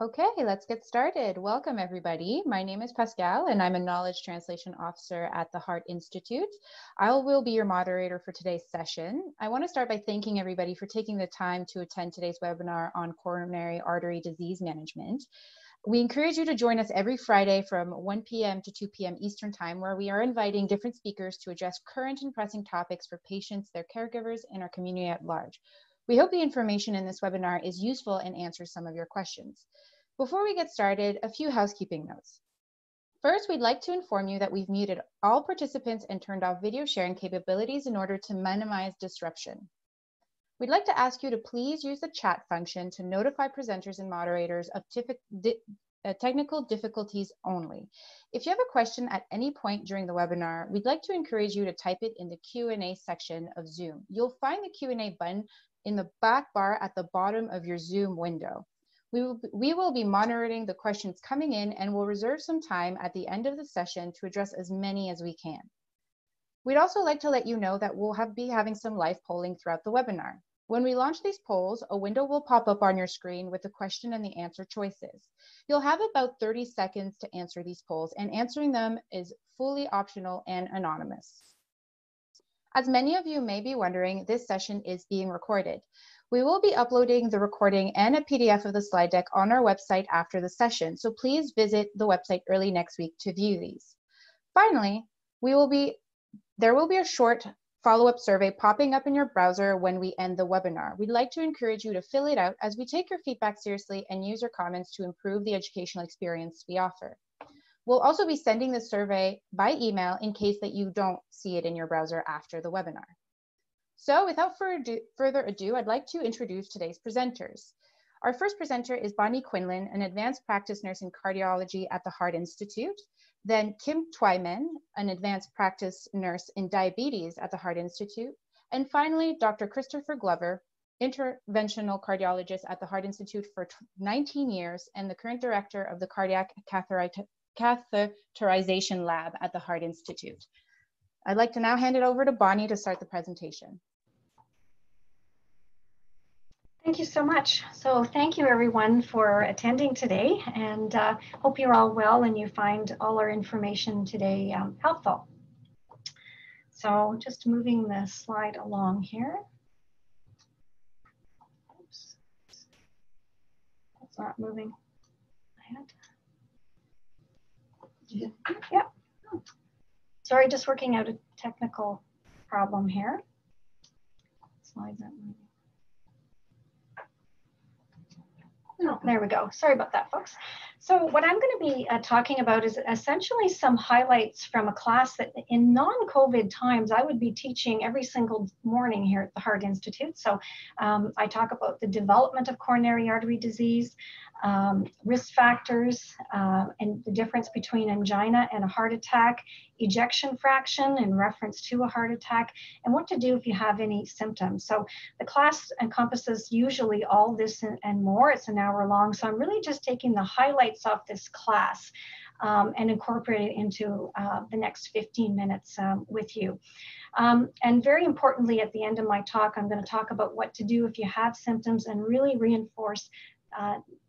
Okay, let's get started. Welcome, everybody. My name is Pascal, and I'm a Knowledge Translation Officer at the Heart Institute. I will be your moderator for today's session. I want to start by thanking everybody for taking the time to attend today's webinar on coronary artery disease management. We encourage you to join us every Friday from 1 p.m. to 2 p.m. Eastern Time, where we are inviting different speakers to address current and pressing topics for patients, their caregivers, and our community at large. We hope the information in this webinar is useful and answers some of your questions. Before we get started, a few housekeeping notes. First, we'd like to inform you that we've muted all participants and turned off video sharing capabilities in order to minimize disruption. We'd like to ask you to please use the chat function to notify presenters and moderators of technical difficulties only. If you have a question at any point during the webinar, we'd like to encourage you to type it in the Q&A section of Zoom. You'll find the Q&A button in the back bar at the bottom of your Zoom window. We will be monitoring the questions coming in and will reserve some time at the end of the session to address as many as we can. We'd also like to let you know that we'll be having some live polling throughout the webinar. When we launch these polls, a window will pop up on your screen with the question and the answer choices. You'll have about 30 seconds to answer these polls, and answering them is fully optional and anonymous. As many of you may be wondering, this session is being recorded. We will be uploading the recording and a PDF of the slide deck on our website after the session, so please visit the website early next week to view these. Finally, there will be a short follow-up survey popping up in your browser when we end the webinar. We'd like to encourage you to fill it out as we take your feedback seriously and use your comments to improve the educational experience we offer. We'll also be sending the survey by email in case that you don't see it in your browser after the webinar. So without further ado, I'd like to introduce today's presenters. Our first presenter is Bonnie Quinlan, an advanced practice nurse in cardiology at the Heart Institute. Then Kim Twyman, an advanced practice nurse in diabetes at the Heart Institute. And finally, Dr. Christopher Glover, interventional cardiologist at the Heart Institute for 19 years and the current director of the Cardiac Catheterization Lab at the Heart Institute. I'd like to now hand it over to Bonnie to start the presentation. Thank you so much. So thank you everyone for attending today, and hope you're all well and you find all our information today helpful. So just moving the slide along here. Oops. It's not moving ahead. Yeah. Sorry, just working out a technical problem here. Slides aren't moving. Oh, there we go. Sorry about that, folks. So what I'm going to be talking about is essentially some highlights from a class that in non-COVID times I would be teaching every single morning here at the Heart Institute. So I talk about the development of coronary artery disease, risk factors, and the difference between angina and a heart attack, ejection fraction in reference to a heart attack, and what to do if you have any symptoms. So the class encompasses usually all this and more. It's an hour long, so I'm really just taking the highlights of this class and incorporate it into the next 15 minutes with you. And very importantly, at the end of my talk, I'm going to talk about what to do if you have symptoms and really reinforce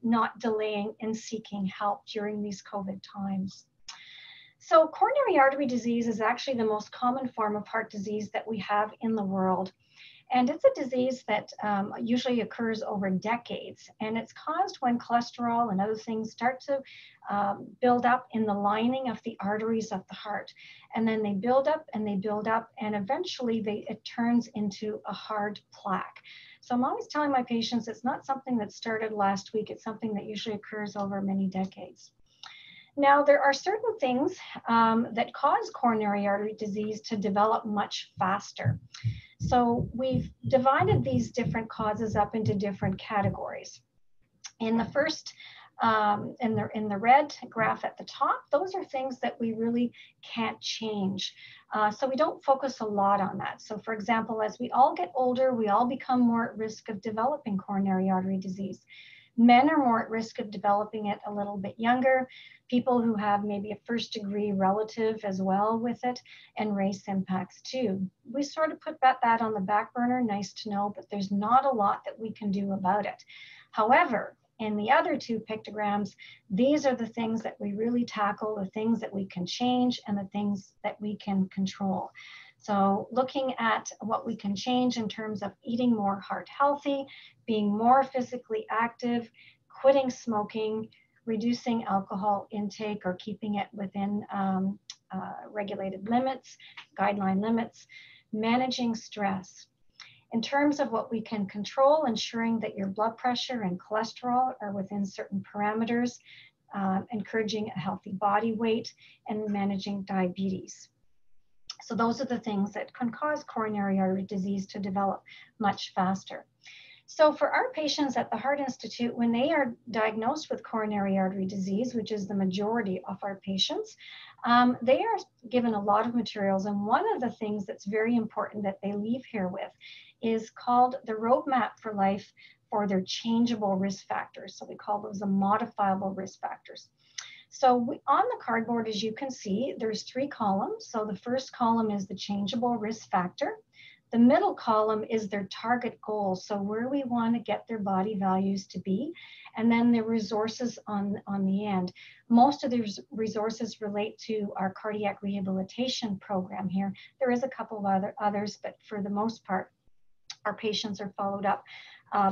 not delaying in seeking help during these COVID times. So coronary artery disease is actually the most common form of heart disease that we have in the world. And it's a disease that usually occurs over decades, and it's caused when cholesterol and other things start to build up in the lining of the arteries of the heart. And then they build up, and eventually it turns into a hard plaque. So I'm always telling my patients it's not something that started last week, it's something that usually occurs over many decades. Now, there are certain things that cause coronary artery disease to develop much faster. So we've divided these different causes up into different categories. In the first, in the red graph at the top, those are things that we really can't change. So we don't focus a lot on that. So for example, as we all get older, we all become more at risk of developing coronary artery disease. Men are more at risk of developing it a little bit younger. People who have maybe a first-degree relative as well with it, and race impacts too. We sort of put that on the back burner, nice to know, but there's not a lot that we can do about it. However, In the other 2 pictograms, these are the things that we really tackle, the things that we can change and the things that we can control. So looking at what we can change in terms of eating more heart healthy, being more physically active, quitting smoking, reducing alcohol intake or keeping it within regulated limits, guideline limits, managing stress. In terms of what we can control, ensuring that your blood pressure and cholesterol are within certain parameters, encouraging a healthy body weight, and managing diabetes. So those are the things that can cause coronary artery disease to develop much faster. So for our patients at the Heart Institute, when they are diagnosed with coronary artery disease, which is the majority of our patients, they are given a lot of materials. And one of the things that's very important that they leave here with is called the Roadmap for Life for their changeable risk factors. So we call those the modifiable risk factors. So on the cardboard, as you can see, there's 3 columns. So the first column is the changeable risk factor. The middle column is their target goal, so where we want to get their body values to be, and then the resources on the end. Most of these resources relate to our cardiac rehabilitation program here. There is a couple of others, but for the most part, our patients are followed up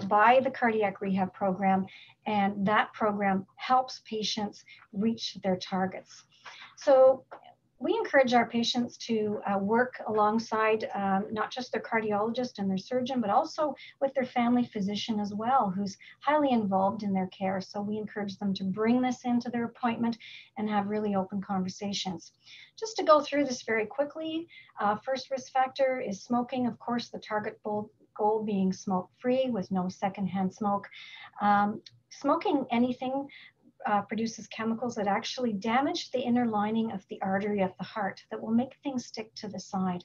by the cardiac rehab program, and that program helps patients reach their targets. So we encourage our patients to work alongside not just their cardiologist and their surgeon, but also with their family physician as well, who's highly involved in their care. So we encourage them to bring this into their appointment and have really open conversations. Just to go through this very quickly, first risk factor is smoking. Of course, the target goal being smoke-free with no secondhand smoke. Smoking anything produces chemicals that actually damage the inner lining of the artery of the heart that will make things stick to the side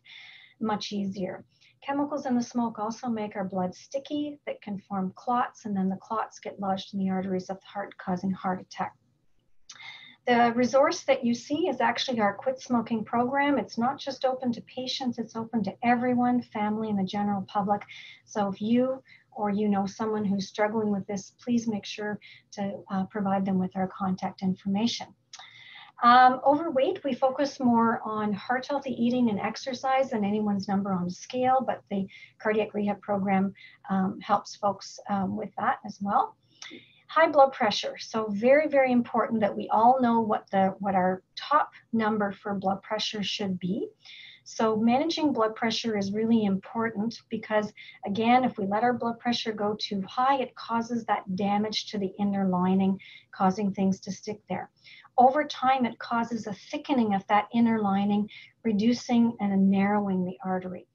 much easier. Chemicals in the smoke also make our blood sticky that can form clots, and then the clots get lodged in the arteries of the heart, causing heart attack. The resource that you see is actually our Quit Smoking program. It's not just open to patients, it's open to everyone, family, and the general public. So if you or you know someone who's struggling with this, please make sure to provide them with our contact information. Overweight, we focus more on heart healthy eating and exercise than anyone's number on a scale, but the cardiac rehab program helps folks with that as well. High blood pressure. So very, very important that we all know what our top number for blood pressure should be. So managing blood pressure is really important because, again, if we let our blood pressure go too high, it causes that damage to the inner lining, causing things to stick there. Over time, it causes a thickening of that inner lining, reducing and narrowing the artery.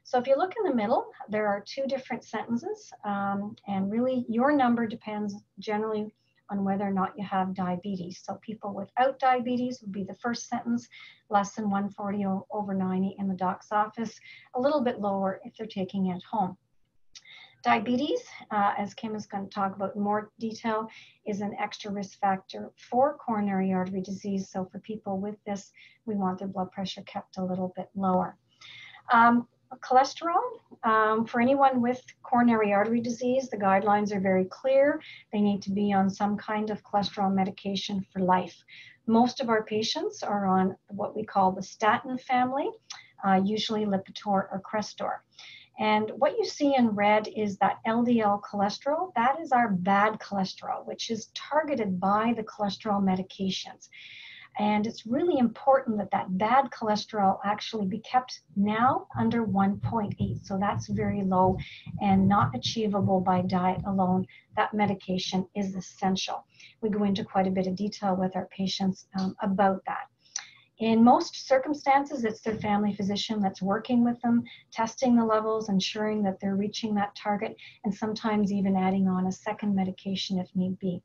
So if you look in the middle, there are 2 different sentences, and really your number depends generally on whether or not you have diabetes. So people without diabetes would be the first sentence, less than 140 over 90 in the doc's office, a little bit lower if they're taking it home. Diabetes, as Kim is going to talk about in more detail, is an extra risk factor for coronary artery disease. So for people with this, we want their blood pressure kept a little bit lower. Cholesterol, for anyone with coronary artery disease, the guidelines are very clear. They need to be on some kind of cholesterol medication for life. Most of our patients are on what we call the statin family, usually Lipid or Crestor. And what you see in red is that LDL cholesterol. That is our bad cholesterol, which is targeted by the cholesterol medications. And it's really important that that bad cholesterol actually be kept now under 1.8. So that's very low and not achievable by diet alone. That medication is essential. We go into quite a bit of detail with our patients about that. In most circumstances, it's their family physician that's working with them, testing the levels, ensuring that they're reaching that target, and sometimes even adding on a second medication if need be.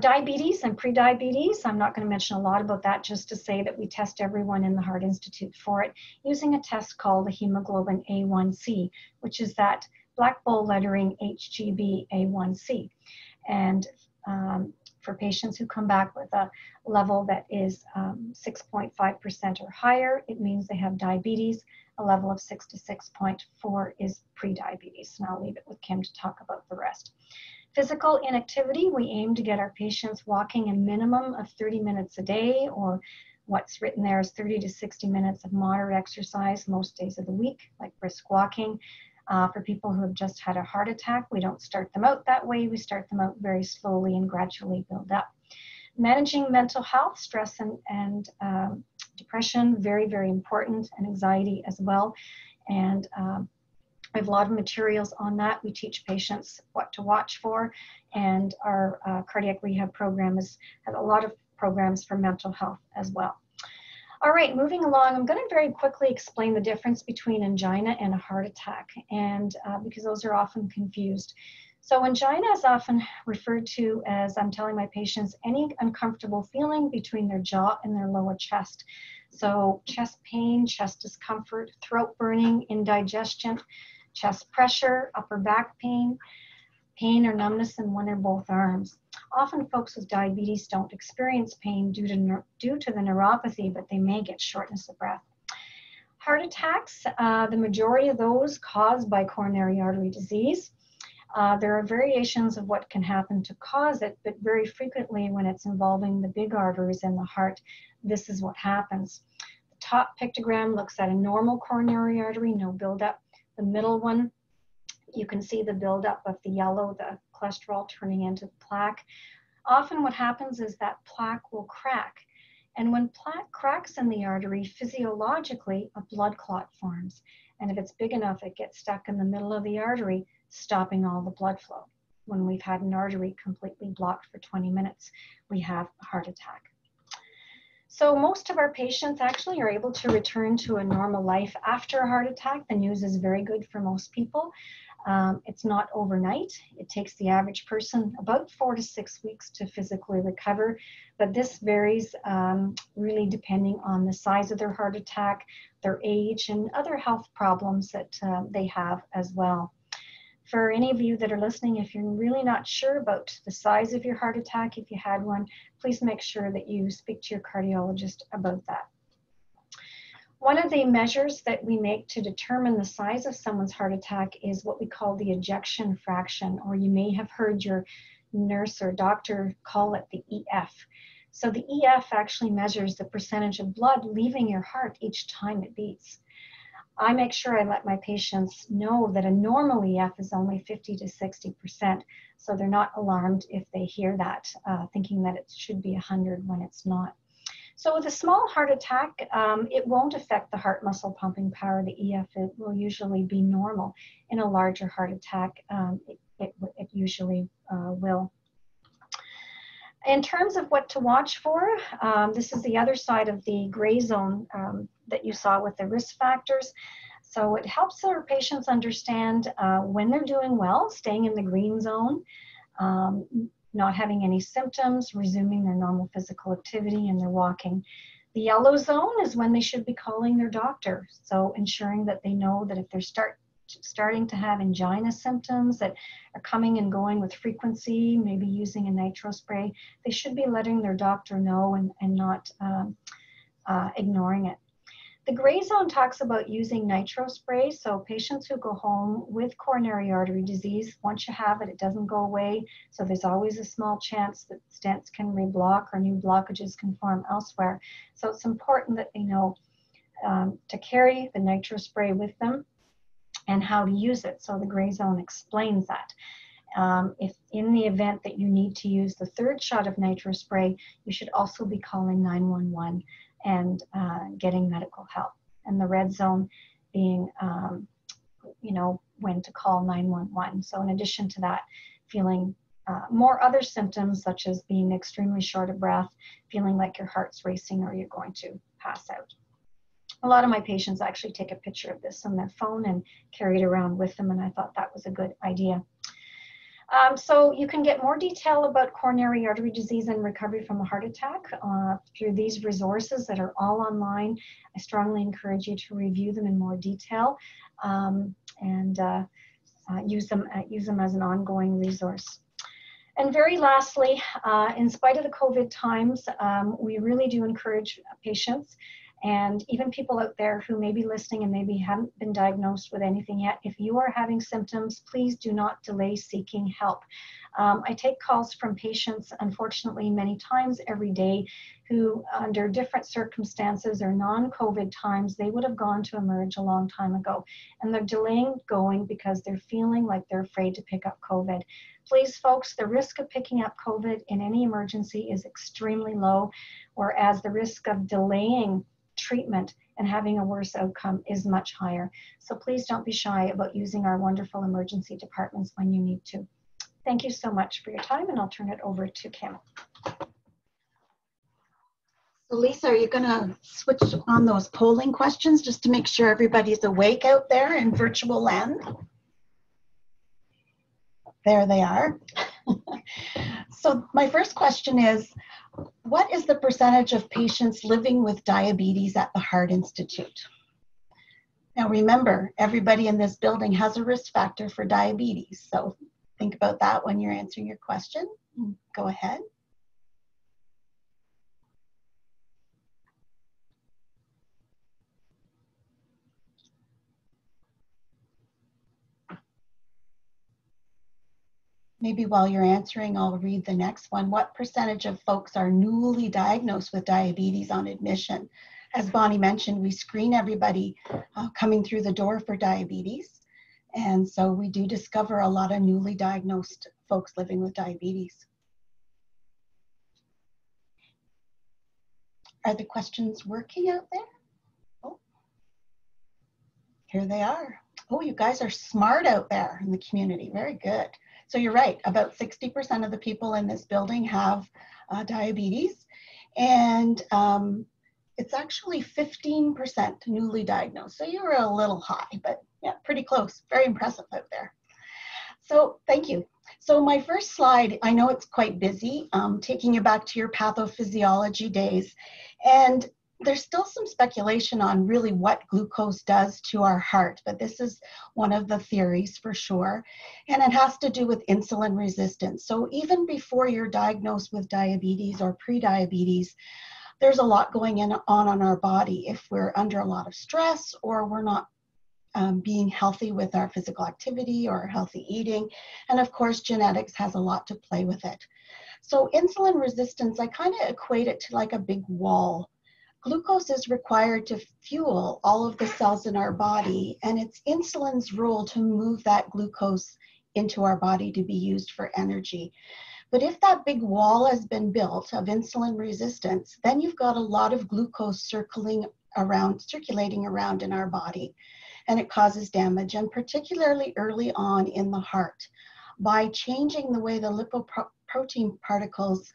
Diabetes and prediabetes, I'm not going to mention a lot about that, just to say that we test everyone in the Heart Institute for it using a test called the hemoglobin A1C, which is that black bold lettering HbA1c. And for patients who come back with a level that is 6.5% or higher, it means they have diabetes. A level of 6 to 6.4 is prediabetes. And I'll leave it with Kim to talk about the rest. Physical inactivity, we aim to get our patients walking a minimum of 30 minutes a day, or what's written there is 30 to 60 minutes of moderate exercise most days of the week, like brisk walking. For people who have just had a heart attack, we don't start them out that way. We start them out very slowly and gradually build up. Managing mental health, stress and depression, very, very important, and anxiety as well. And we have a lot of materials on that. We teach patients what to watch for, and our cardiac rehab program has a lot of programs for mental health as well. All right, moving along, I'm going to very quickly explain the difference between angina and a heart attack, and because those are often confused. So angina is often referred to as, I'm telling my patients, any uncomfortable feeling between their jaw and their lower chest. So chest pain, chest discomfort, throat burning, indigestion, chest pressure, upper back pain, pain or numbness in one or both arms. Often folks with diabetes don't experience pain due to the neuropathy, but they may get shortness of breath. Heart attacks, the majority of those caused by coronary artery disease. There are variations of what can happen to cause it, but very frequently when it's involving the big arteries in the heart, this is what happens. The top pictogram looks at a normal coronary artery, no buildup. The middle one, you can see the buildup of the yellow, the cholesterol turning into plaque. Often what happens is that plaque will crack. And when plaque cracks in the artery, physiologically, a blood clot forms. And if it's big enough, it gets stuck in the middle of the artery, stopping all the blood flow. When we've had an artery completely blocked for 20 minutes, we have a heart attack. So most of our patients actually are able to return to a normal life after a heart attack. The news is very good for most people. It's not overnight. It takes the average person about 4 to 6 weeks to physically recover, but this varies really depending on the size of their heart attack, their age, and other health problems that they have as well. For any of you that are listening, if you're really not sure about the size of your heart attack, if you had one, please make sure that you speak to your cardiologist about that. One of the measures that we make to determine the size of someone's heart attack is what we call the ejection fraction, or you may have heard your nurse or doctor call it the EF. So the EF actually measures the percentage of blood leaving your heart each time it beats. I make sure I let my patients know that a normal EF is only 50 to 60%, so they're not alarmed if they hear that, thinking that it should be 100 when it's not. So with a small heart attack, it won't affect the heart muscle pumping power, the EF. It will usually be normal. In a larger heart attack, it usually will. In terms of what to watch for, this is the other side of the gray zone that you saw with the risk factors. So it helps our patients understand when they're doing well, staying in the green zone, not having any symptoms, resuming their normal physical activity, and their walking. The yellow zone is when they should be calling their doctor. So ensuring that they know that if they're starting to have angina symptoms that are coming and going with frequency, maybe using a nitro spray, they should be letting their doctor know and not ignoring it. The gray zone talks about using nitro spray. So patients who go home with coronary artery disease, once you have it, it doesn't go away. So there's always a small chance that stents can reblock or new blockages can form elsewhere. So it's important that they know to carry the nitro spray with them and how to use it. So the gray zone explains that. If in the event that you need to use the third shot of nitro spray, you should also be calling 911 and getting medical help. And the red zone being, when to call 911. So in addition to that, feeling more other symptoms such as being extremely short of breath, feeling like your heart's racing or you're going to pass out. A lot of my patients actually take a picture of this on their phone and carry it around with them, and I thought that was a good idea. So you can get more detail about coronary artery disease and recovery from a heart attack through these resources that are all online. I strongly encourage you to review them in more detail and use them as an ongoing resource. And very lastly, in spite of the COVID times, we really do encourage patients And even people out there who may be listening and maybe haven't been diagnosed with anything yet, if you are having symptoms, please do not delay seeking help. I take calls from patients, unfortunately, many times every day, who under different circumstances or non-COVID times, they would have gone to emerge a long time ago. And they're delaying going because they're feeling like they're afraid to pick up COVID. Please, folks, the risk of picking up COVID in any emergency is extremely low, whereas the risk of delaying treatment and having a worse outcome is much higher. So please don't be shy about using our wonderful emergency departments when you need to. Thank you so much for your time, and I'll turn it over to Kim. So Lisa, are you going to switch on those polling questions just to make sure everybody's awake out there in virtual land? There they are. So my first question is, what is the percentage of patients living with diabetes at the Heart Institute? Now remember, everybody in this building has a risk factor for diabetes, so think about that when you're answering your question. Go ahead. Maybe while you're answering, I'll read the next one. What percentage of folks are newly diagnosed with diabetes on admission? As Bonnie mentioned, we screen everybody coming through the door for diabetes. And so we do discover a lot of newly diagnosed folks living with diabetes. Are the questions working out there? Oh, here they are. Oh, you guys are smart out there in the community. Very good. So you're right, about 60% of the people in this building have diabetes, and it's actually 15% newly diagnosed. So you were a little high, but yeah, pretty close. Very impressive out there. So thank you. So my first slide, I know it's quite busy, taking you back to your pathophysiology days, and there's still some speculation on really what glucose does to our heart, but this is one of the theories for sure. And it has to do with insulin resistance. So even before you're diagnosed with diabetes or pre-diabetes, there's a lot going on our body if we're under a lot of stress or we're not being healthy with our physical activity or healthy eating. And of course, genetics has a lot to play with it. So insulin resistance, I kind of equate it to like a big wall. Glucose is required to fuel all of the cells in our body, and it's insulin's role to move that glucose into our body to be used for energy. But if that big wall has been built of insulin resistance, then you've got a lot of glucose circulating around in our body, and it causes damage, and particularly early on in the heart. By changing the way the lipoprotein particles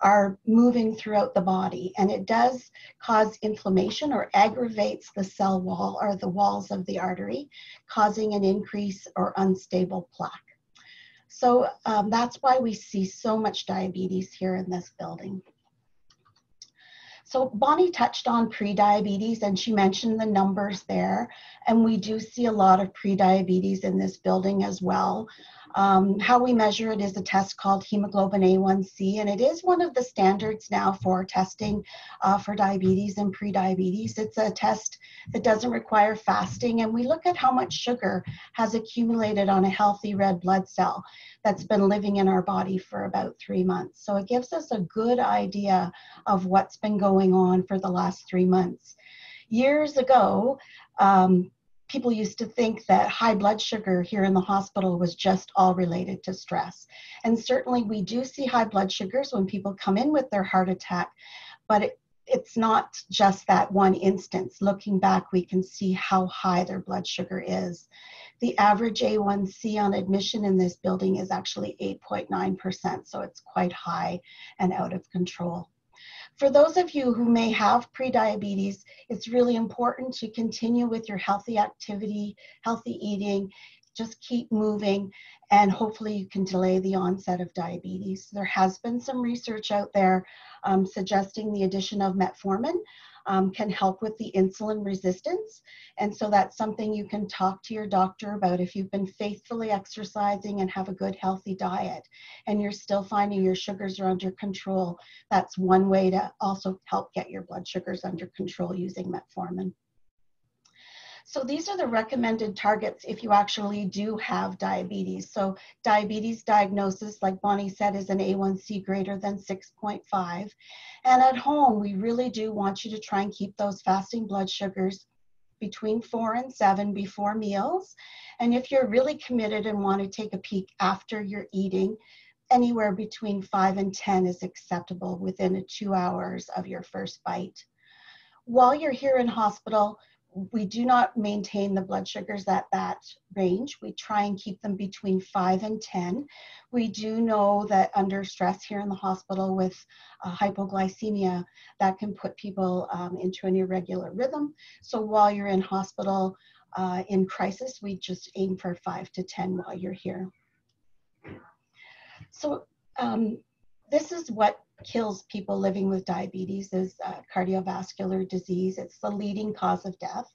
are moving throughout the body, and it does cause inflammation or aggravates the cell wall or the walls of the artery, causing an increase or unstable plaque. So that's why we see so much diabetes here in this building. So Bonnie touched on pre-diabetes, and she mentioned the numbers there, and we do see a lot of pre-diabetes in this building as well. How we measure it is a test called hemoglobin A1C, and it is one of the standards now for testing for diabetes and pre-diabetes. It's a test that doesn't require fasting, and we look at how much sugar has accumulated on a healthy red blood cell that's been living in our body for about 3 months. So it gives us a good idea of what's been going on for the last 3 months. Years ago, people used to think that high blood sugar here in the hospital was just all related to stress. And certainly we do see high blood sugars when people come in with their heart attack, but it's not just that one instance. Looking back, we can see how high their blood sugar is. The average A1C on admission in this building is actually 8.9%, so it's quite high and out of control. For those of you who may have prediabetes, it's really important to continue with your healthy activity, healthy eating, just keep moving, and hopefully you can delay the onset of diabetes. There has been some research out there suggesting the addition of metformin can help with the insulin resistance. And so that's something you can talk to your doctor about. If you've been faithfully exercising and have a good healthy diet and you're still finding your sugars are under control, that's one way to also help get your blood sugars under control using metformin. So these are the recommended targets if you actually do have diabetes. So diabetes diagnosis, like Bonnie said, is an A1C greater than 6.5. And at home, we really do want you to try and keep those fasting blood sugars between 4 and 7 before meals. And if you're really committed and want to take a peek after you're eating, anywhere between 5 and 10 is acceptable within 2 hours of your first bite. While you're here in hospital, we do not maintain the blood sugars at that range. We try and keep them between 5 and 10. We do know that under stress here in the hospital with hypoglycemia, that can put people into an irregular rhythm. So while you're in hospital in crisis, we just aim for 5 to 10 while you're here. So this is what kills people living with diabetes is cardiovascular disease. It's the leading cause of death.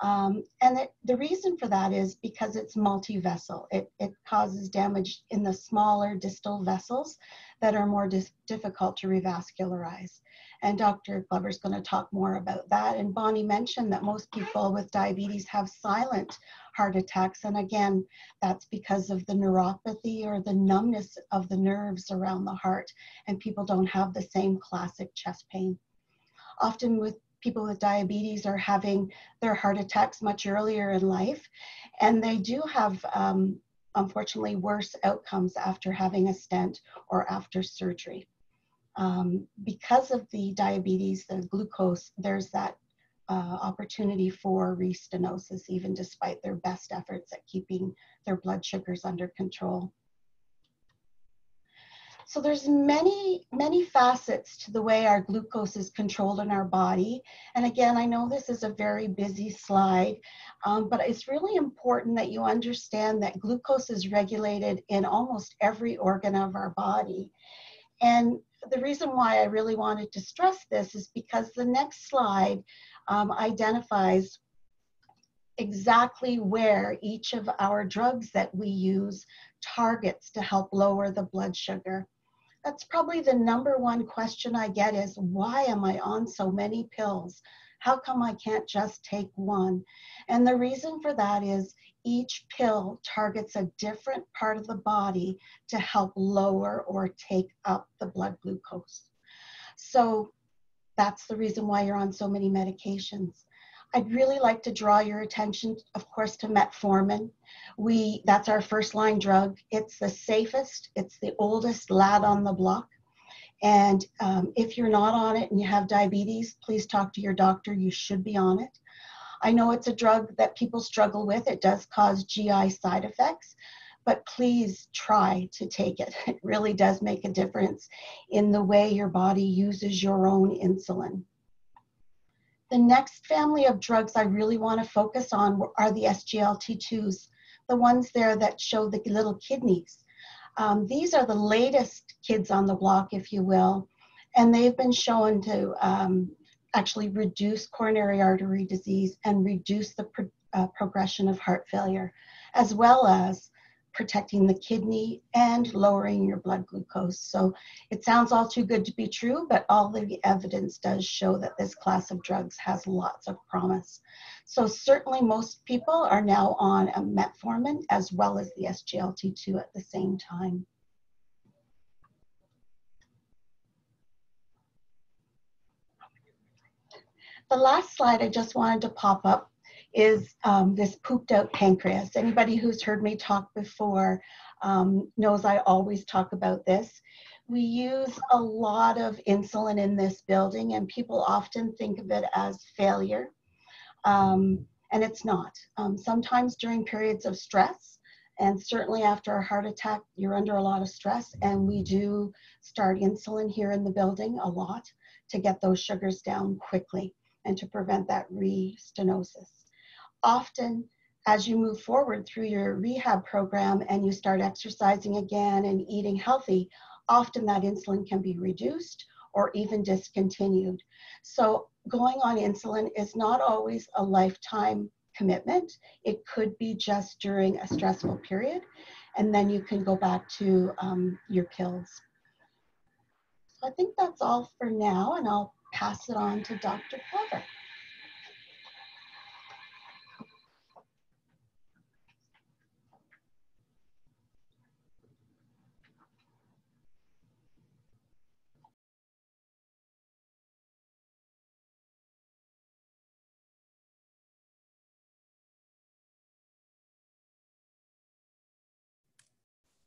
And the reason for that is because it's multi-vessel. It causes damage in the smaller distal vessels that are more difficult to revascularize. And Dr. Glover's going to talk more about that. And Bonnie mentioned that most people with diabetes have silent heart attacks. And again, that's because of the neuropathy or the numbness of the nerves around the heart. And people don't have the same classic chest pain. Often with people with diabetes are having their heart attacks much earlier in life. And they do have, unfortunately, worse outcomes after having a stent or after surgery. Because of the diabetes, the glucose, there's that opportunity for restenosis, even despite their best efforts at keeping their blood sugars under control. So there's many facets to the way our glucose is controlled in our body. And again, I know this is a very busy slide, but it's really important that you understand that glucose is regulated in almost every organ of our body. And the reason why I really wanted to stress this is because the next slide identifies exactly where each of our drugs that we use targets to help lower the blood sugar. That's probably the #1 question I get is, why am I on so many pills? How come I can't just take one? And the reason for that is each pill targets a different part of the body to help lower or take up the blood glucose. So that's the reason why you're on so many medications. I'd really like to draw your attention, of course, to metformin. That's our first line drug. It's the safest, it's the oldest lad on the block. And if you're not on it and you have diabetes, please talk to your doctor. You should be on it. I know it's a drug that people struggle with. It does cause GI side effects, but please try to take it. It really does make a difference in the way your body uses your own insulin. The next family of drugs I really want to focus on are the SGLT2s, the ones there that show the little kidneys. These are the latest kids on the block, if you will, and they've been shown to actually reduce coronary artery disease and reduce the progression of heart failure, as well as protecting the kidney and lowering your blood glucose. So it sounds all too good to be true, but all the evidence does show that this class of drugs has lots of promise. So certainly most people are now on a metformin as well as the SGLT2 at the same time. The last slide I just wanted to pop up is this pooped out pancreas. Anybody who's heard me talk before knows I always talk about this. We use a lot of insulin in this building and people often think of it as failure, and it's not. Sometimes during periods of stress, and certainly after a heart attack, you're under a lot of stress, and we do start insulin here in the building a lot to get those sugars down quickly and to prevent that restenosis. Often as you move forward through your rehab program and you start exercising again and eating healthy, often that insulin can be reduced or even discontinued. So going on insulin is not always a lifetime commitment. It could be just during a stressful period, and then you can go back to your pills. So I think that's all for now, and I'll pass it on to Dr. Clever.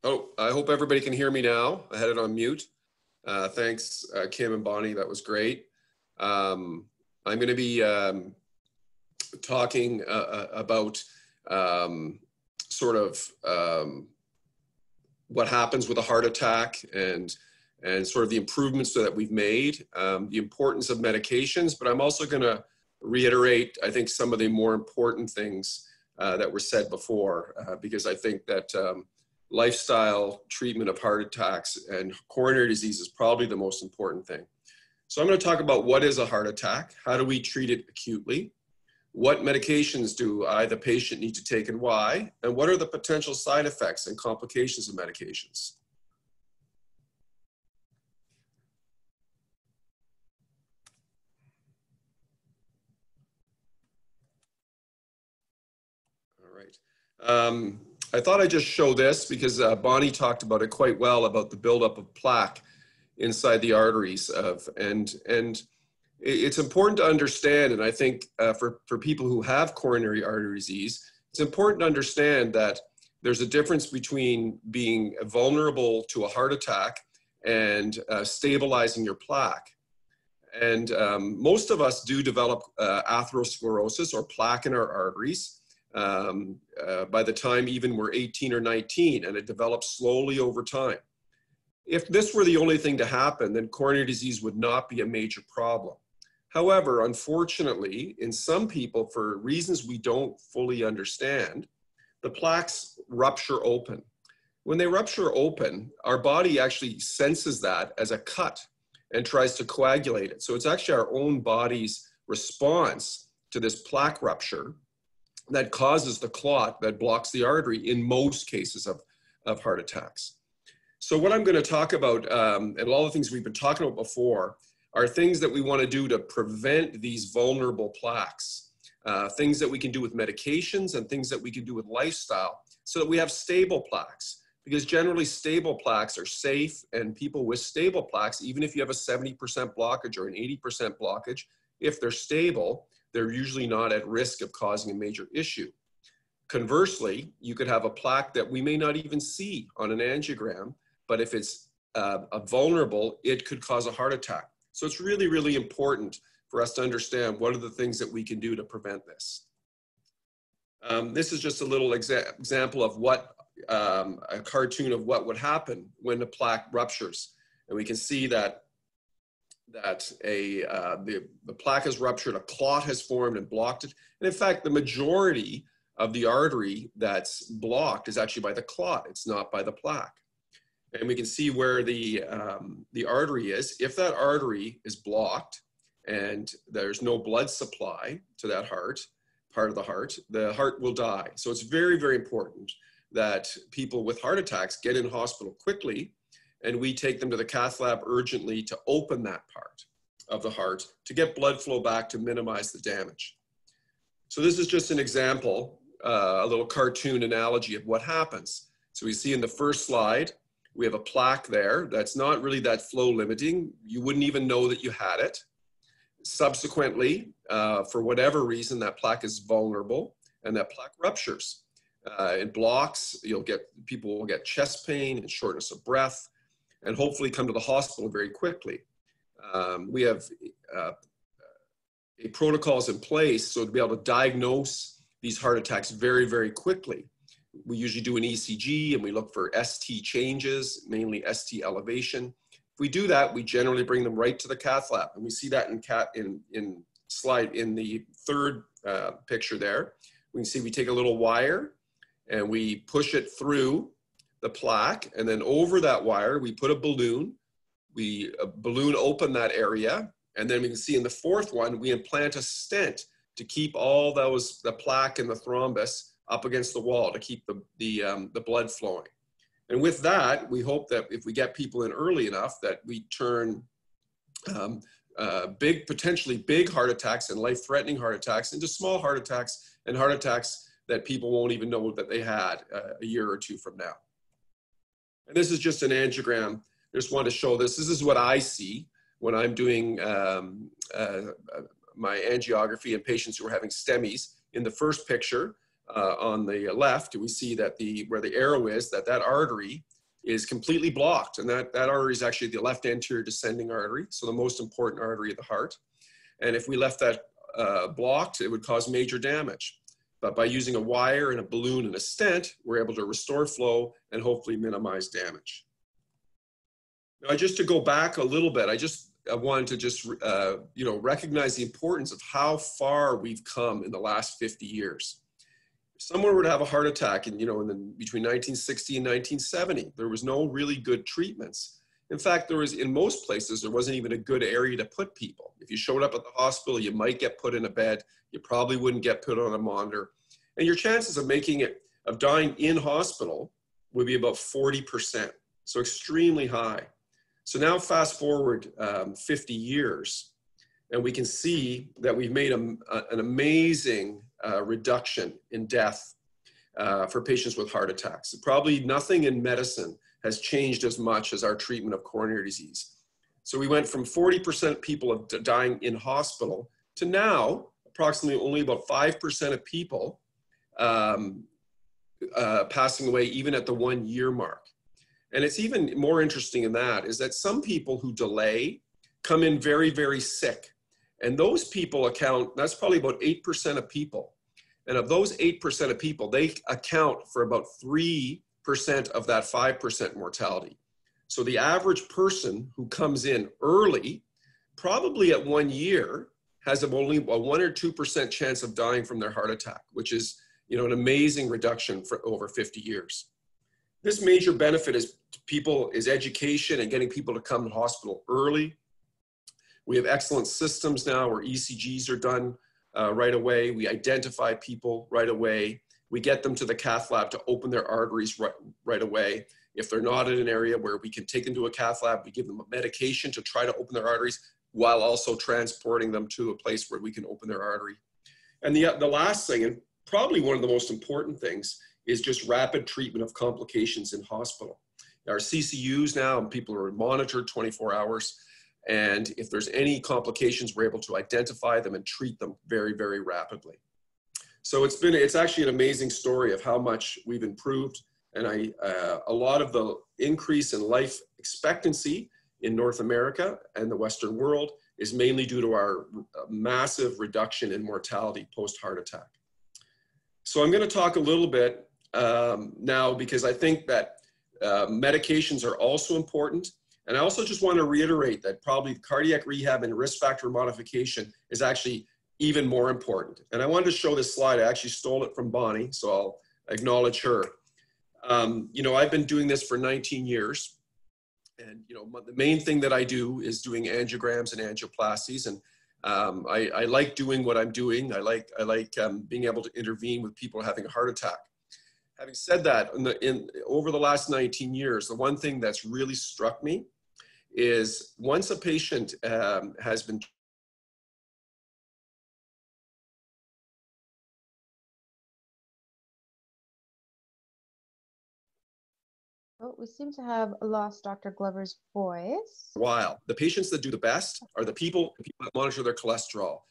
Oh, I hope everybody can hear me now. I had it on mute. Thanks, Kim and Bonnie. That was great. I'm going to be talking about sort of what happens with a heart attack and sort of the improvements that we've made, the importance of medications, but I'm also going to reiterate, I think, some of the more important things that were said before, because I think that lifestyle treatment of heart attacks and coronary disease is probably the most important thing. So I'm going to talk about what is a heart attack, how do we treat it acutely, what medications do the patient need to take and why, and what are the potential side effects and complications of medications. All right. I thought I'd just show this because Bonnie talked about it quite well, about the buildup of plaque inside the arteries and it's important to understand, and I think for people who have coronary artery disease, it's important to understand that there's a difference between being vulnerable to a heart attack and stabilizing your plaque. And most of us do develop atherosclerosis or plaque in our arteries by the time even we're 18 or 19, and it develops slowly over time. If this were the only thing to happen, then coronary disease would not be a major problem. However, unfortunately, in some people, for reasons we don't fully understand, the plaques rupture open. When they rupture open, our body actually senses that as a cut and tries to coagulate it. So it's actually our own body's response to this plaque rupture that causes the clot that blocks the artery in most cases of heart attacks. So what I'm going to talk about, and all the things we've been talking about before, are things that we want to do to prevent these vulnerable plaques, things that we can do with medications and things that we can do with lifestyle so that we have stable plaques. Because generally stable plaques are safe, and people with stable plaques, even if you have a 70% blockage or an 80% blockage, if they're stable, they're usually not at risk of causing a major issue. Conversely, you could have a plaque that we may not even see on an angiogram, but if it's vulnerable, it could cause a heart attack. So it's really, really important for us to understand what are the things that we can do to prevent this. This is just a little example of what, a cartoon of what would happen when a plaque ruptures. And we can see that the plaque has ruptured, a clot has formed and blocked it. And in fact, the majority of the artery that's blocked is actually by the clot. It's not by the plaque. And we can see where the artery is. If that artery is blocked and there's no blood supply to that heart, part of the heart will die. So it's very, very important that people with heart attacks get in hospital quickly, and we take them to the cath lab urgently to open that part of the heart to get blood flow back to minimize the damage. So this is just an example, a little cartoon analogy of what happens. So we see in the first slide, we have a plaque there that's not really that flow limiting. You wouldn't even know that you had it. Subsequently, for whatever reason, that plaque is vulnerable and that plaque ruptures. It blocks, people will get chest pain and shortness of breath, and hopefully come to the hospital very quickly. We have protocols in place so to be able to diagnose these heart attacks very, very quickly. We usually do an ECG and we look for ST changes, mainly ST elevation. If we do that, we generally bring them right to the cath lab. And we see that in the third picture there. We can see we take a little wire and we push it through the plaque, and then over that wire, we put a balloon. We balloon open that area, and then we can see in the fourth one, we implant a stent to keep all the plaque and the thrombus up against the wall to keep the blood flowing. And with that, we hope that if we get people in early enough, that we turn potentially big heart attacks and life-threatening heart attacks into small heart attacks and heart attacks that people won't even know that they had a year or two from now. And this is just an angiogram. I just want to show this. This is what I see when I'm doing my angiography in patients who are having STEMIs. In the first picture on the left, we see that where the arrow is, that artery is completely blocked. And that artery is actually the left anterior descending artery, so the most important artery of the heart. And if we left that blocked, it would cause major damage. But by using a wire and a balloon and a stent, we're able to restore flow and hopefully minimize damage. Now, just to go back a little bit, I wanted to just recognize the importance of how far we've come in the last 50 years. If someone were to have a heart attack between 1960 and 1970, there was no really good treatments. In fact, in most places, there wasn't even a good area to put people. If you showed up at the hospital, you might get put in a bed. You probably wouldn't get put on a monitor. And your chances of dying in hospital would be about 40%. So extremely high. So now fast forward 50 years, and we can see that we've made an amazing reduction in death for patients with heart attacks. Probably nothing in medicine has changed as much as our treatment of coronary disease. So we went from 40% people dying in hospital to now approximately only about 5% of people passing away even at the 1 year mark. And it's even more interesting in that is that some people who delay come in very, very sick. And those people that's probably about 8% of people. And of those 8% of people, they account for about 3% of that 5% mortality. So the average person who comes in early, probably at 1 year, has only a 1 or 2% chance of dying from their heart attack, which is an amazing reduction for over 50 years. This major benefit is education and getting people to come to hospital early. We have excellent systems now where ECGs are done right away. We identify people right away. We get them to the cath lab to open their arteries right away. If they're not in an area where we can take them to a cath lab, we give them a medication to try to open their arteries while also transporting them to a place where we can open their artery. And the last thing, and probably one of the most important things, is just rapid treatment of complications in hospital. Our CCUs now, people are monitored 24 hours. And if there's any complications, we're able to identify them and treat them very, very rapidly. So it's actually an amazing story of how much we've improved. And a lot of the increase in life expectancy in North America and the Western world is mainly due to our massive reduction in mortality post-heart attack. So I'm going to talk a little bit now because I think that medications are also important. And I also just want to reiterate that probably cardiac rehab and risk factor modification is actually even more important. And I wanted to show this slide. I actually stole it from Bonnie, so I'll acknowledge her. I've been doing this for 19 years. And, the main thing that I do is doing angiograms and angioplasties. And I like doing what I'm doing. I like being able to intervene with people having a heart attack. Having said that, over the last 19 years, the one thing that's really struck me is once a patient has been Oh, we seem to have lost Dr. Glover's voice. while. The patients that do the best are the people that monitor their cholesterol,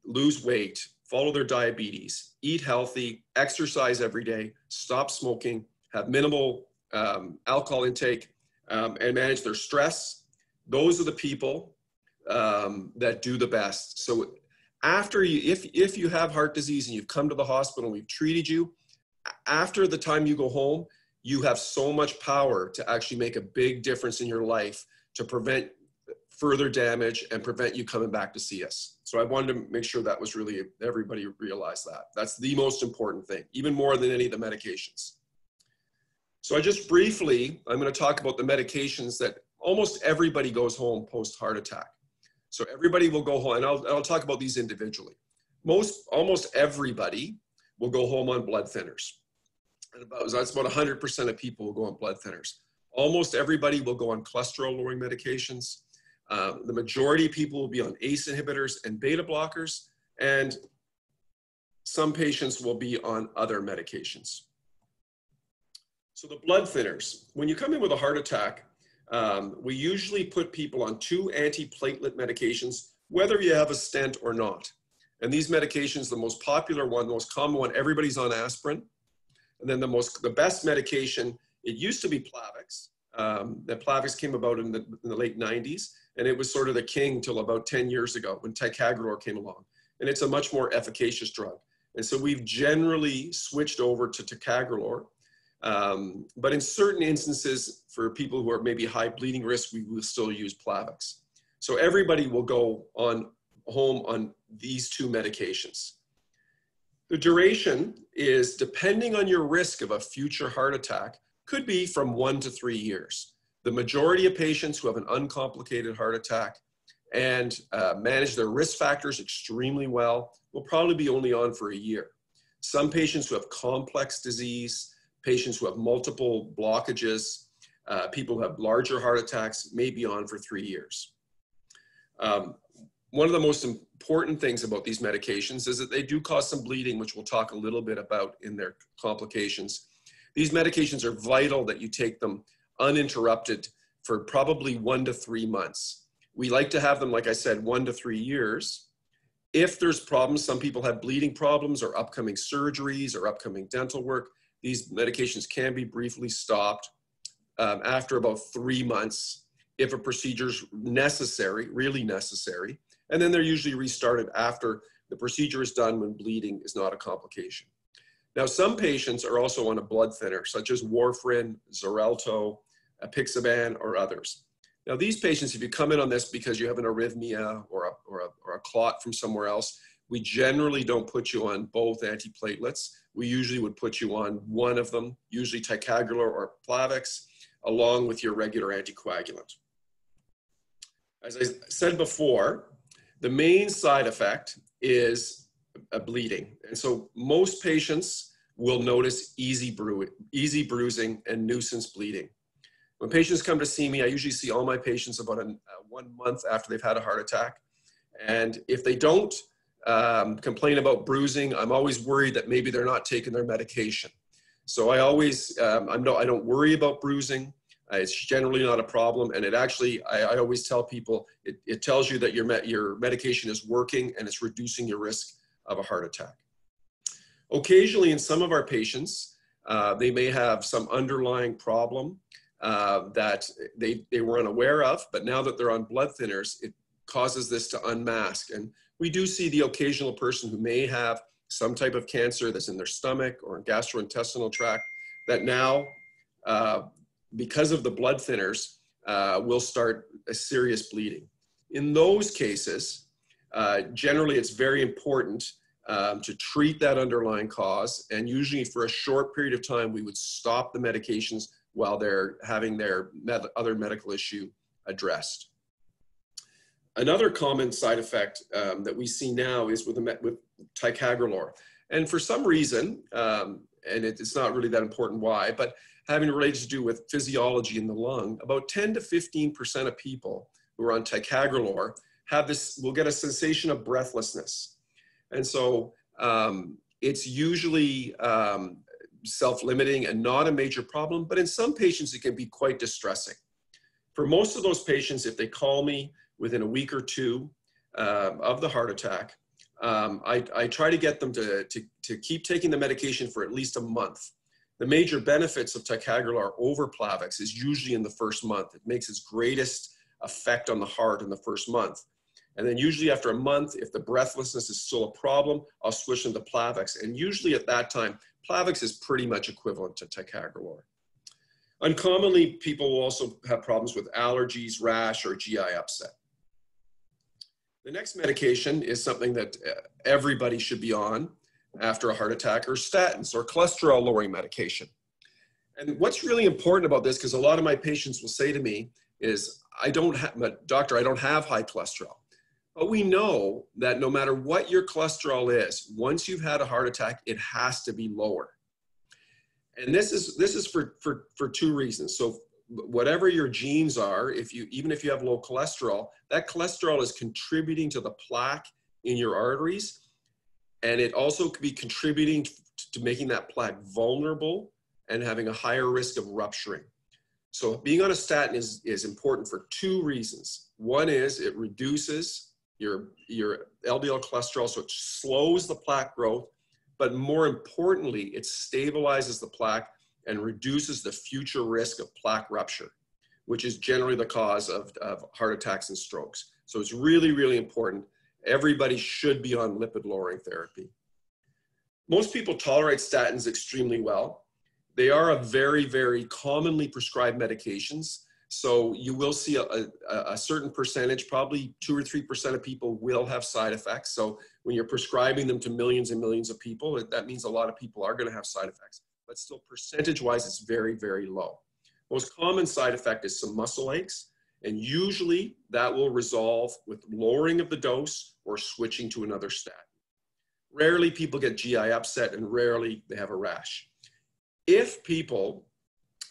lose weight, follow their diabetes, eat healthy, exercise every day, stop smoking, have minimal alcohol intake, and manage their stress. Those are the people that do the best. So after if you have heart disease and you've come to the hospital and we've treated you, after the time you go home, you have so much power to actually make a big difference in your life to prevent further damage and prevent you coming back to see us. So I wanted to make sure that was really, everybody realized that. That's the most important thing, even more than any of the medications. So I just briefly, I'm going to talk about the medications that almost everybody goes home post-heart attack. So everybody will go home, and I'll talk about these individually. Almost everybody will go home on blood thinners. And that's about 100% of people will go on blood thinners. Almost everybody will go on cholesterol-lowering medications. The majority of people will be on ACE inhibitors and beta blockers, and some patients will be on other medications. So the blood thinners, when you come in with a heart attack, we usually put people on 2 antiplatelet medications, whether you have a stent or not. And these medications, the most popular one, the most common one, everybody's on aspirin. And then the best medication, it used to be Plavix. That Plavix came about in the late 90s, and it was sort of the king till about 10 years ago when ticagrelor came along. And it's a much more efficacious drug. And so we've generally switched over to ticagrelor. But in certain instances, for people who are maybe high bleeding risk, we will still use Plavix. So everybody will go home on these 2 medications. The duration is, depending on your risk of a future heart attack, could be from 1 to 3 years. The majority of patients who have an uncomplicated heart attack and manage their risk factors extremely well will probably be only on for a year. Some patients who have complex disease, patients who have multiple blockages, people who have larger heart attacks may be on for 3 years. One of the most important things about these medications is that they do cause some bleeding, which we'll talk a little bit about in their complications. These medications are vital that you take them uninterrupted for probably 1 to 3 months. We like to have them, like I said, 1 to 3 years. If there's problems, some people have bleeding problems or upcoming surgeries or upcoming dental work, these medications can be briefly stopped after about 3 months if a procedure's necessary, really necessary. And then they're usually restarted after the procedure is done when bleeding is not a complication. Now, some patients are also on a blood thinner, such as warfarin, Xarelto, apixaban, or others. Now, these patients, if you come in on this because you have an arrhythmia or a clot from somewhere else, we generally don't put you on both antiplatelets. We usually would put you on one of them, usually ticagrelor or Plavix, along with your regular anticoagulant. As I said before, the main side effect is bleeding. And so most patients will notice easy bruising and nuisance bleeding. When patients come to see me, I usually see all my patients about 1 month after they've had a heart attack. And if they don't complain about bruising, I'm always worried that maybe they're not taking their medication. So I always, I don't worry about bruising. It's generally not a problem. And it actually, I always tell people, it tells you that your medication is working and it's reducing your risk of a heart attack. Occasionally in some of our patients, they may have some underlying problem that they were unaware of, but now that they're on blood thinners, it causes this to unmask. And we do see the occasional person who may have some type of cancer that's in their stomach or gastrointestinal tract that now, because of the blood thinners, will start a serious bleeding. In those cases, generally it's very important to treat that underlying cause, and usually for a short period of time, we would stop the medications while they're having their other medical issue addressed. Another common side effect that we see now is with ticagrelor. And for some reason, and it's not really that important why, but having related to do with physiology in the lung, about 10 to 15% of people who are on ticagrelor will get a sensation of breathlessness. And so it's usually self-limiting and not a major problem, but in some patients it can be quite distressing. For most of those patients, if they call me within a week or 2 of the heart attack, I try to get them to keep taking the medication for at least a month. The major benefits of ticagrelor over Plavix is usually in the first month. It makes its greatest effect on the heart in the first month. And then usually after a month, if the breathlessness is still a problem, I'll switch them to Plavix. And usually at that time, Plavix is pretty much equivalent to ticagrelor. Uncommonly, people will also have problems with allergies, rash, or GI upset. The next medication is something that everybody should be on after a heart attack, or statins, or cholesterol lowering medication. And what's really important about this, because a lot of my patients will say to me is, doctor, I don't have high cholesterol. But we know that no matter what your cholesterol is, once you've had a heart attack, it has to be lower. And this is for two reasons. So whatever your genes are, even if you have low cholesterol, that cholesterol is contributing to the plaque in your arteries. And it also could be contributing to making that plaque vulnerable and having a higher risk of rupturing. So being on a statin is important for two reasons. One is it reduces your LDL cholesterol, so it slows the plaque growth, but more importantly, it stabilizes the plaque and reduces the future risk of plaque rupture, which is generally the cause of heart attacks and strokes. So it's really, really important. Everybody should be on lipid-lowering therapy. Most people tolerate statins extremely well. They are a very, very commonly prescribed medications. So you will see a certain percentage, probably 2 or 3% of people will have side effects. So when you're prescribing them to millions and millions of people, that means a lot of people are going to have side effects. But still, percentage-wise, it's very, very low. Most common side effect is some muscle aches. And usually that will resolve with lowering of the dose or switching to another statin. Rarely people get GI upset, and rarely they have a rash. If people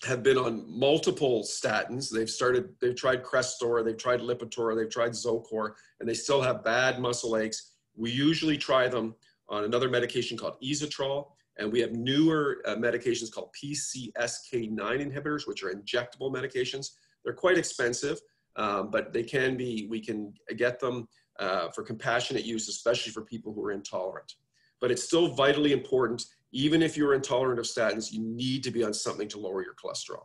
have been on multiple statins, they've tried Crestor, they've tried Lipitor, they've tried Zocor, and they still have bad muscle aches, we usually try them on another medication called Isotrol, and we have newer medications called PCSK9 inhibitors, which are injectable medications. They're quite expensive, but we can get them for compassionate use, especially for people who are intolerant. But it's still vitally important. Even if you're intolerant of statins, you need to be on something to lower your cholesterol.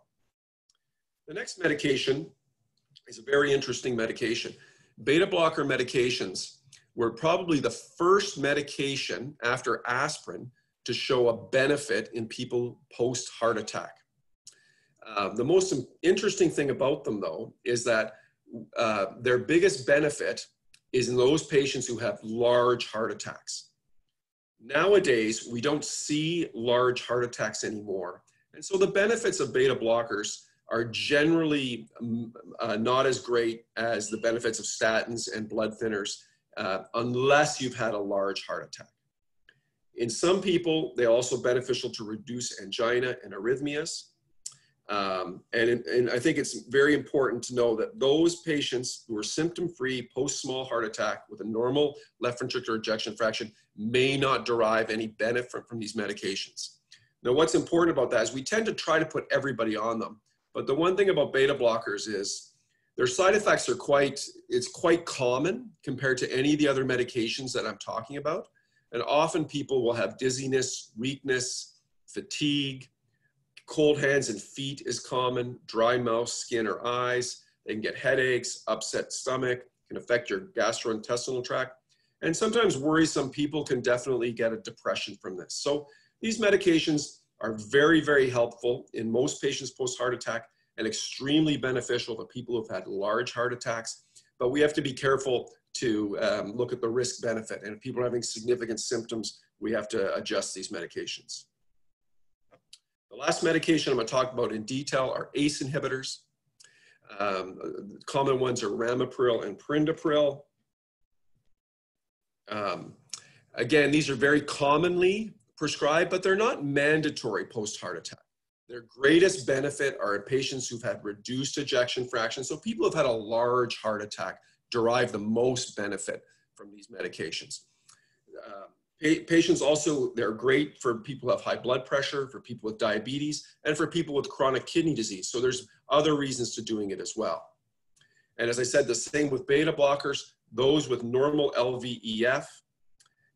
The next medication is a very interesting medication. Beta blocker medications were probably the first medication after aspirin to show a benefit in people post-heart attack. The most interesting thing about them, though, is that their biggest benefit is in those patients who have large heart attacks. Nowadays, we don't see large heart attacks anymore. And so the benefits of beta blockers are generally not as great as the benefits of statins and blood thinners, unless you've had a large heart attack. In some people, they're also beneficial to reduce angina and arrhythmias. And I think it's very important to know that those patients who are symptom-free post-small heart attack with a normal left ventricular ejection fraction may not derive any benefit from these medications. Now, what's important about that is we tend to try to put everybody on them. But the one thing about beta blockers is their side effects are quite common compared to any of the other medications that I'm talking about. And often people will have dizziness, weakness, fatigue. Cold hands and feet is common, dry mouth, skin, or eyes. They can get headaches, upset stomach, can affect your gastrointestinal tract. And sometimes worrisome people can definitely get a depression from this. So these medications are very, very helpful in most patients post-heart attack and extremely beneficial to people who've had large heart attacks. But we have to be careful to look at the risk benefit. And if people are having significant symptoms, we have to adjust these medications. The last medication I'm going to talk about in detail are ACE inhibitors. Common ones are Ramipril and Perindopril. Again, these are very commonly prescribed, but they're not mandatory post-heart attack. Their greatest benefit are in patients who've had reduced ejection fraction. So people who've had a large heart attack derive the most benefit from these medications. Patients also, they're great for people who have high blood pressure, for people with diabetes, and for people with chronic kidney disease. So there's other reasons to doing it as well. And as I said, the same with beta blockers, those with normal LVEF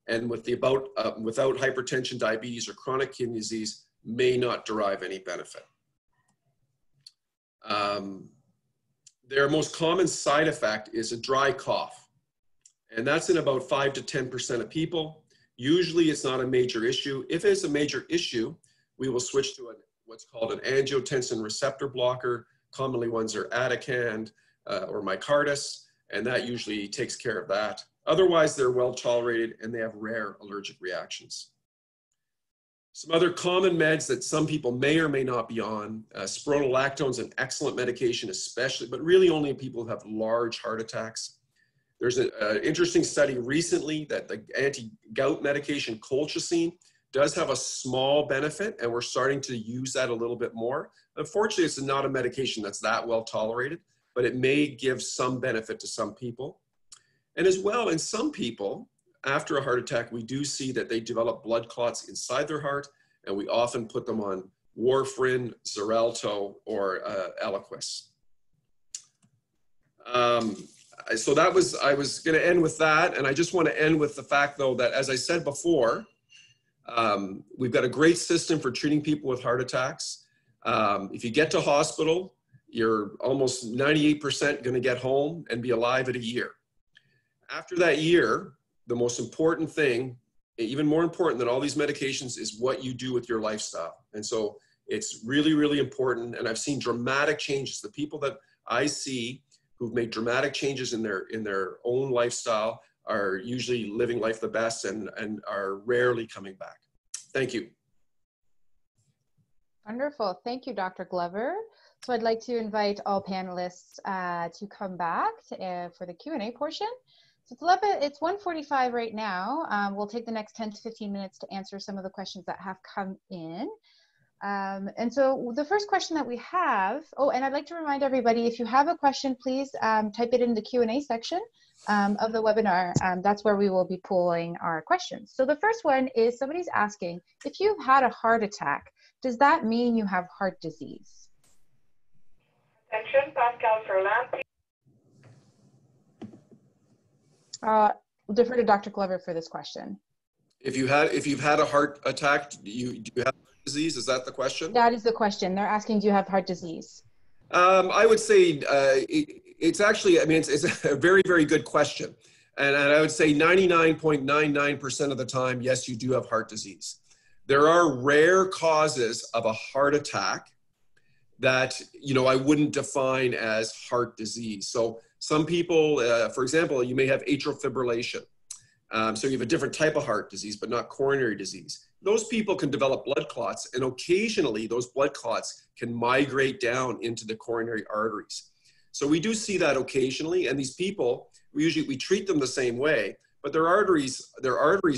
and with without hypertension, diabetes, or chronic kidney disease may not derive any benefit. Their most common side effect is a dry cough. And that's in about 5 to 10% of people. Usually it's not a major issue. If it's a major issue, we will switch to what's called an angiotensin receptor blocker. Commonly ones are Atacand or Micardis. and that usually takes care of that. Otherwise, they're well tolerated and they have rare allergic reactions. Some other common meds that some people may or may not be on, spironolactone is an excellent medication, especially, but really only in people who have large heart attacks. There's an interesting study recently that the anti-gout medication colchicine does have a small benefit, and we're starting to use that a little bit more. Unfortunately, it's not a medication that's that well tolerated, but it may give some benefit to some people. And as well, in some people, after a heart attack, we do see that they develop blood clots inside their heart, and we often put them on warfarin, Xarelto, or Eliquis. So that was, I was going to end with that, and I just want to end with the fact, though, that as I said before, we've got a great system for treating people with heart attacks. If you get to hospital, you're almost 98% going to get home and be alive at a year. After that year, the most important thing, even more important than all these medications, is what you do with your lifestyle. And so it's really, really important. And I've seen dramatic changes. The people that I see who've made dramatic changes in their own lifestyle are usually living life the best and are rarely coming back. Thank you. Wonderful. Thank you, Dr. Glover. So I'd like to invite all panelists to come back for the Q&A portion. So it's 1:45 right now. We'll take the next 10 to 15 minutes to answer some of the questions that have come in. And so the first question that we have, and I'd like to remind everybody, if you have a question, please type it in the Q&A section of the webinar. That's where we will be pulling our questions. So the first one is, somebody's asking, if you've had a heart attack, does that mean you have heart disease? Attention, Pascal Ferland. We'll defer to Dr. Glover for this question. If you've had a heart attack, do you have heart disease? Is that the question? That is the question. They're asking, do you have heart disease? I would say it's actually, I mean, it's a very, very good question. And I would say 99.99% of the time, yes, you do have heart disease. There are rare causes of a heart attack that, you know, I wouldn't define as heart disease. So some people, for example, you may have atrial fibrillation. So you have a different type of heart disease, but not coronary disease. Those people can develop blood clots, and occasionally those blood clots can migrate down into the coronary arteries. So we do see that occasionally, and these people, we treat them the same way, but their arteries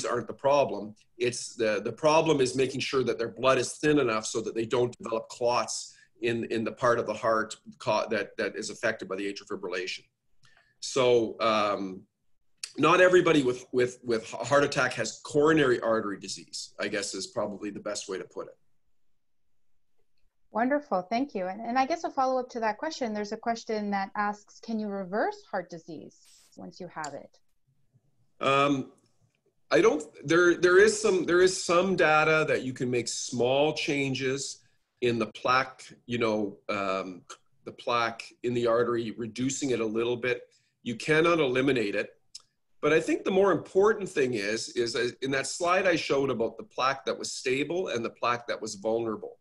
aren't the problem. It's the problem is making sure that their blood is thin enough so that they don't develop clots in the part of the heart that is affected by the atrial fibrillation. So not everybody with a heart attack has coronary artery disease, I guess is probably the best way to put it. Wonderful, thank you. And I guess a follow-up to that question, there's a question that asks, can you reverse heart disease once you have it? I don't, there is some data that you can make small changes in the plaque, you know, the plaque in the artery, reducing it a little bit. You cannot eliminate it. But I think the more important thing is in that slide I showed about the plaque that was stable and the plaque that was vulnerable.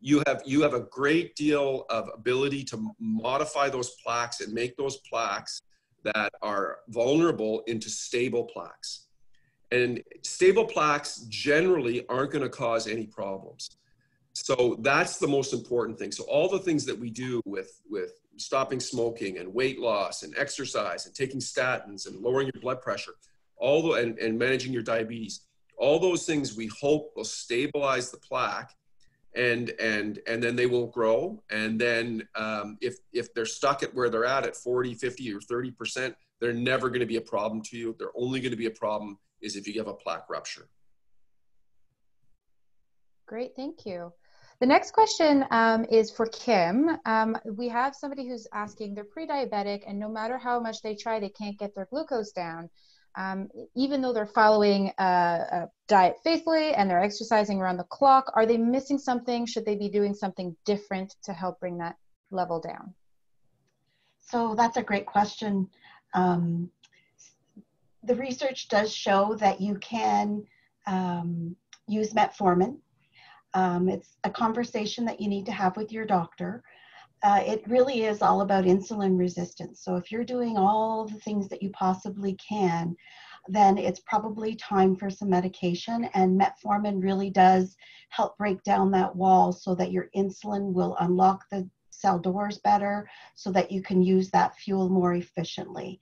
You have a great deal of ability to modify those plaques and make those plaques that are vulnerable into stable plaques. And stable plaques generally aren't going to cause any problems. So that's the most important thing. So all the things that we do with stopping smoking and weight loss and exercise and taking statins and lowering your blood pressure, and managing your diabetes, all those things we hope will stabilize the plaque, and then they will grow. And then if they're stuck at where they're at 40, 50, or 30%, they're never going to be a problem to you. They're only going to be a problem is if you have a plaque rupture. Great, thank you. The next question is for Kim. We have somebody who's asking, they're pre-diabetic, and no matter how much they try, they can't get their glucose down. Even though they're following a diet faithfully and they're exercising around the clock, are they missing something? Should they be doing something different to help bring that level down? So that's a great question. The research does show that you can use metformin. It's a conversation that you need to have with your doctor. it really is all about insulin resistance. So if you're doing all the things that you possibly can, then it's probably time for some medication. And metformin really does help break down that wall so that your insulin will unlock the cell doors better so that you can use that fuel more efficiently.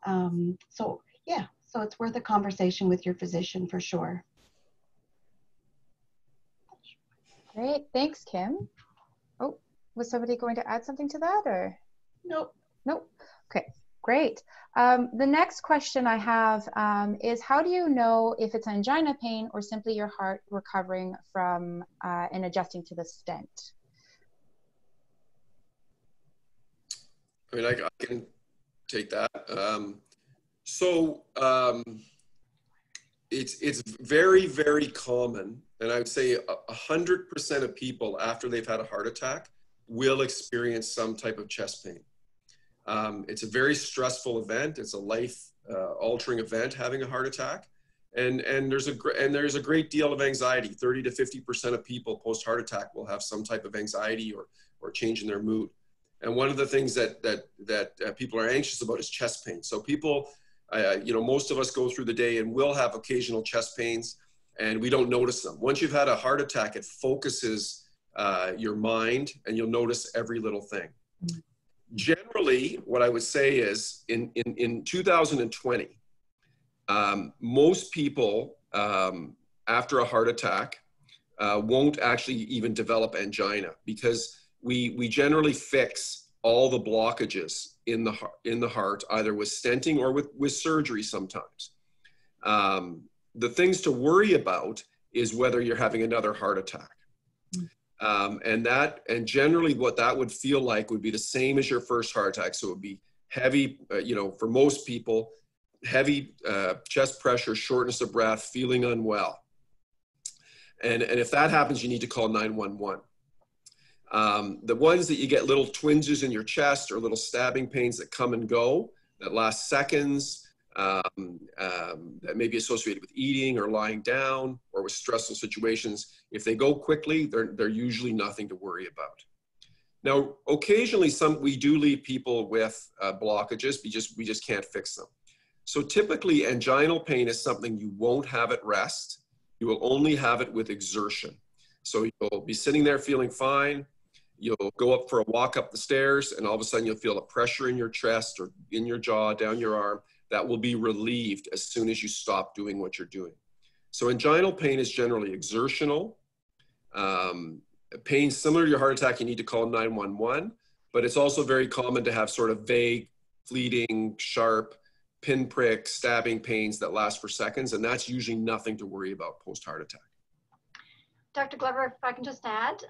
So yeah, so it's worth a conversation with your physician for sure. Great, thanks, Kim. Oh, was somebody going to add something to that, or? Nope. Nope. Okay, great. The next question I have is, how do you know if it's angina pain or simply your heart recovering from and adjusting to the stent? I mean, I can take that. It's very, very common, and I would say 100% of people after they've had a heart attack will experience some type of chest pain. It's a very stressful event. It's a life-altering event, having a heart attack, and there's a great deal of anxiety. 30 to 50% of people post-heart attack will have some type of anxiety or change in their mood. And one of the things that people are anxious about is chest pain. So people, most of us go through the day and will have occasional chest pains, and we don't notice them. Once you've had a heart attack, it focuses your mind, and you'll notice every little thing. Generally, what I would say is in 2020, most people after a heart attack won't actually even develop angina, because we generally fix all the blockages in the heart, either with stenting or with surgery sometimes. The things to worry about is whether you're having another heart attack. And generally what that would feel like would be the same as your first heart attack. So it would be heavy, for most people, heavy chest pressure, shortness of breath, feeling unwell. And if that happens, you need to call 911. The ones that you get little twinges in your chest or little stabbing pains that come and go, that last seconds, that may be associated with eating or lying down or with stressful situations, if they go quickly, they're usually nothing to worry about. Now, occasionally we do leave people with blockages, we just can't fix them. So typically anginal pain is something you won't have at rest. You will only have it with exertion. So you'll be sitting there feeling fine. You'll go up for a walk up the stairs, and all of a sudden you'll feel a pressure in your chest or in your jaw, down your arm. That will be relieved as soon as you stop doing what you're doing. So inginal pain is generally exertional. Pain similar to your heart attack, you need to call 911, but it's also very common to have sort of vague, fleeting, sharp, pinprick, stabbing pains that last for seconds, and that's usually nothing to worry about post-heart attack. Dr. Glover, if I can just add,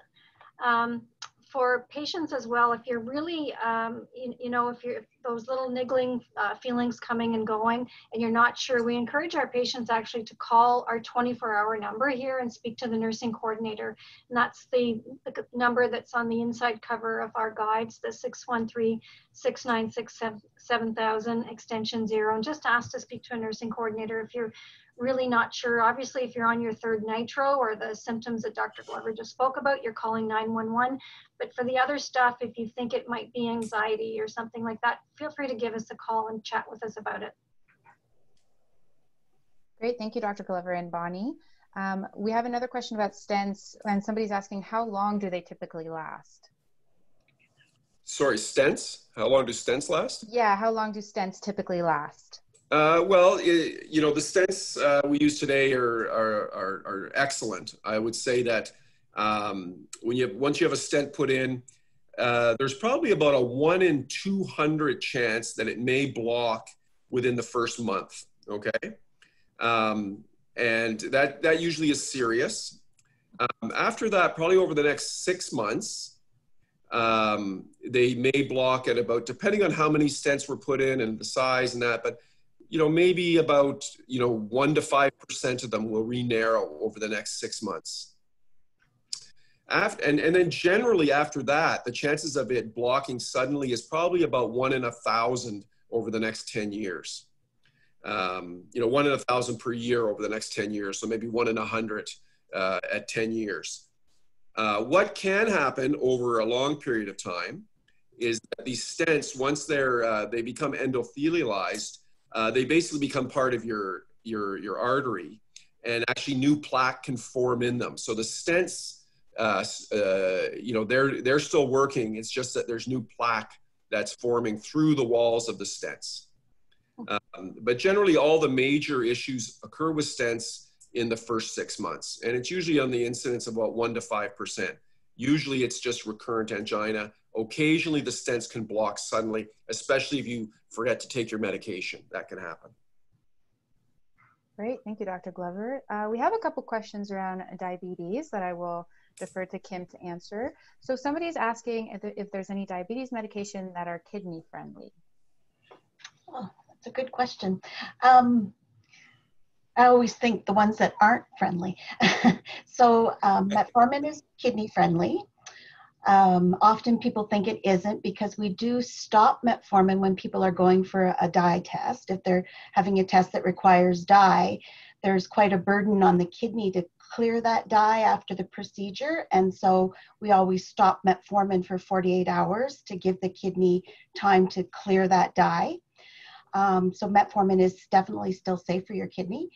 for patients as well, if you're really, if those little niggling feelings coming and going and you're not sure, we encourage our patients actually to call our 24-hour number here and speak to the nursing coordinator. And that's the number that's on the inside cover of our guides, the 613-696-7000 extension 0. And just ask to speak to a nursing coordinator if you're really not sure. Obviously, if you're on your third nitro or the symptoms that Dr. Glover just spoke about, you're calling 911. But for the other stuff, if you think it might be anxiety or something like that, feel free to give us a call and chat with us about it. Great, thank you, Dr. Glover and Bonnie. We have another question about stents, and somebody's asking, how long do they typically last? Sorry, stents? How long do stents last? Yeah, how long do stents typically last? Well, the stents we use today are excellent. I would say that once you have a stent put in, there's probably about a 1 in 200 chance that it may block within the first month. Okay, and that usually is serious. After that, probably over the next 6 months, they may block at about, depending on how many stents were put in and the size and that, but maybe about 1 to 5% of them will re-narrow over the next 6 months. And then generally after that, the chances of it blocking suddenly is probably about 1 in 1,000 over the next 10 years. 1 in 1,000 per year over the next 10 years. So maybe 1 in 100 at 10 years. What can happen over a long period of time is that these stents, once they become endothelialized, they basically become part of your artery, and actually new plaque can form in them. So the stents, you know, they're still working. It's just that there's new plaque that's forming through the walls of the stents. But generally, all the major issues occur with stents in the first 6 months, and it's usually on the incidence of about 1 to 5%. Usually, it's just recurrent angina. Occasionally, the stents can block suddenly, especially if you forget to take your medication. That can happen. Great, thank you, Dr. Glover. We have a couple questions around diabetes that I will defer to Kim to answer. So somebody's asking if there's any diabetes medication that are kidney friendly. Oh, that's a good question. I always think the ones that aren't friendly. So metformin is kidney friendly. Often people think it isn't, because we do stop metformin when people are going for a dye test. If they're having a test that requires dye, there's quite a burden on the kidney to clear that dye after the procedure. And so we always stop metformin for 48 hours to give the kidney time to clear that dye. So metformin is definitely still safe for your kidney.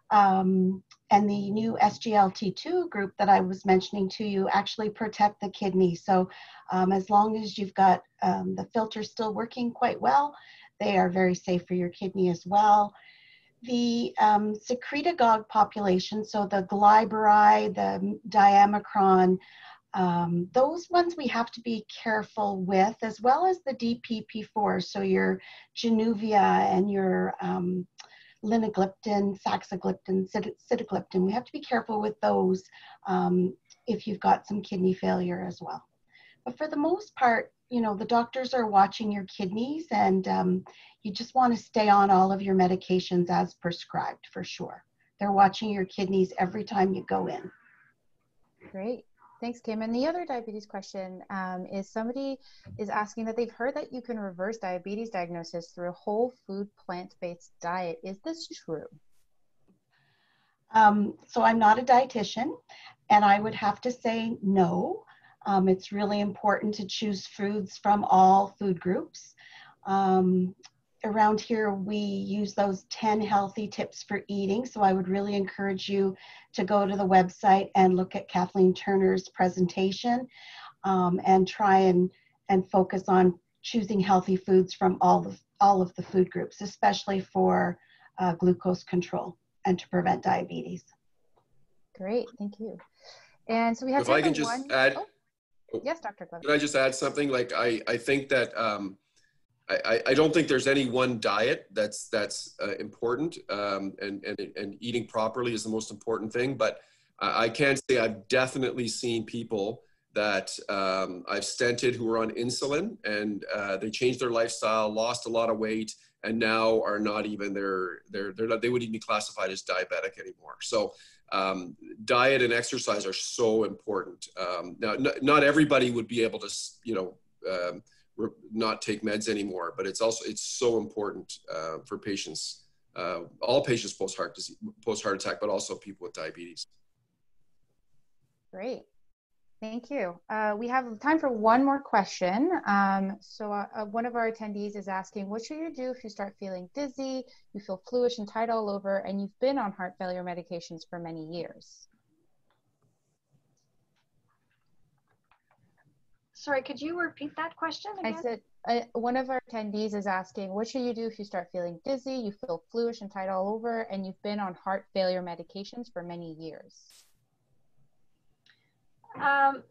And the new SGLT2 group that I was mentioning to you actually protect the kidney. So as long as you've got the filter still working quite well, they are very safe for your kidney as well. The secretagogue population, so the glyburide, the diamicron, those ones we have to be careful with, as well as the DPP4, so your Januvia and your linagliptin, saxagliptin, sitagliptin. We have to be careful with those if you've got some kidney failure as well. But for the most part, you know, the doctors are watching your kidneys, and you just want to stay on all of your medications as prescribed, for sure. They're watching your kidneys every time you go in. Great. Thanks, Kim. And the other diabetes question is somebody is asking that they've heard that you can reverse diabetes diagnosis through a whole food plant-based diet. Is this true? So I'm not a dietitian, and I would have to say no. It's really important to choose foods from all food groups. Around here, we use those 10 healthy tips for eating. So I would really encourage you to go to the website and look at Kathleen Turner's presentation and try and focus on choosing healthy foods from all of the food groups, especially for glucose control and to prevent diabetes. Great, thank you. And so we have If I can just add. Oh, yes, Dr. Glover. Can I just add something? Like I think that I don't think there's any one diet that's important, and eating properly is the most important thing. But I can say I've definitely seen people that I've stented who were on insulin, and they changed their lifestyle, lost a lot of weight, and now are not even they wouldn't even be classified as diabetic anymore. So diet and exercise are so important. Now, not everybody would be able to, you know, not take meds anymore, but it's so important for patients, all patients post-heart attack, but also people with diabetes. Great, thank you. We have time for one more question. One of our attendees is asking, what should you do if you start feeling dizzy, you feel fluish and tight all over, and you've been on heart failure medications for many years? Sorry, could you repeat that question again? I said, one of our attendees is asking, what should you do if you start feeling dizzy, you feel fluish and tight all over, and you've been on heart failure medications for many years?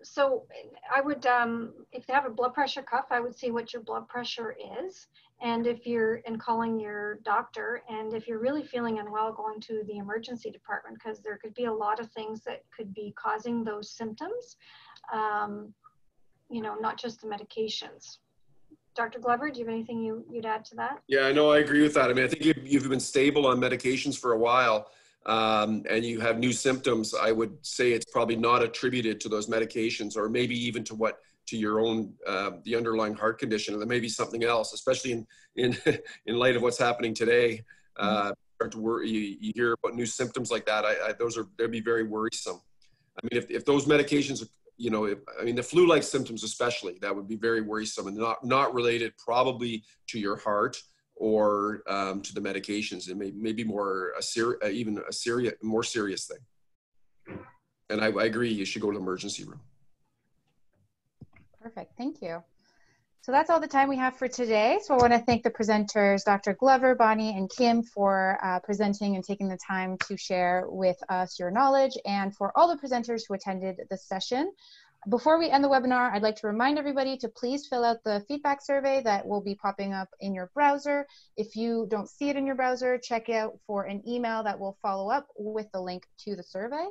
So I would, if they have a blood pressure cuff, I would see what your blood pressure is. And if you're calling your doctor, and if you're really feeling unwell, going to the emergency department, because there could be a lot of things that could be causing those symptoms. You know, not just the medications. Dr. Glover, do you have anything you'd add to that? Yeah, no, I agree with that. I mean, I think you've been stable on medications for a while, and you have new symptoms. I would say it's probably not attributed to those medications, or maybe even to your own, the underlying heart condition, and there may be something else, especially in light of what's happening today. Start to worry, you hear about new symptoms like that. They'd be very worrisome. I mean, if those medications you know, I mean, the flu-like symptoms especially, that would be very worrisome and not related probably to your heart or to the medications. It may be more more serious thing. And I agree, you should go to the emergency room. Perfect, thank you. So that's all the time we have for today. So I want to thank the presenters, Dr. Glover, Bonnie, and Kim, for presenting and taking the time to share with us your knowledge, and for all the presenters who attended this session. Before we end the webinar, I'd like to remind everybody to please fill out the feedback survey that will be popping up in your browser. If you don't see it in your browser, check out for an email that will follow up with the link to the survey.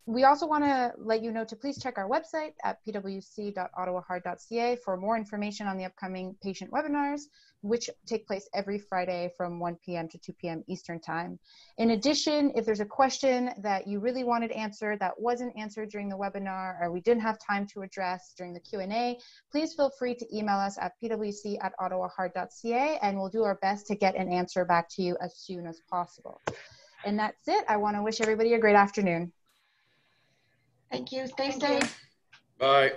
We also want to let you know to please check our website at pwc.ottawaheart.ca for more information on the upcoming patient webinars, which take place every Friday from 1 p.m. to 2 p.m. Eastern Time. In addition, if there's a question that you really wanted answered that wasn't answered during the webinar, or we didn't have time to address during the Q&A, please feel free to email us at pwc@ottawaheart.ca, and we'll do our best to get an answer back to you as soon as possible. And that's it. I want to wish everybody a great afternoon. Thank you. Stay safe. Bye.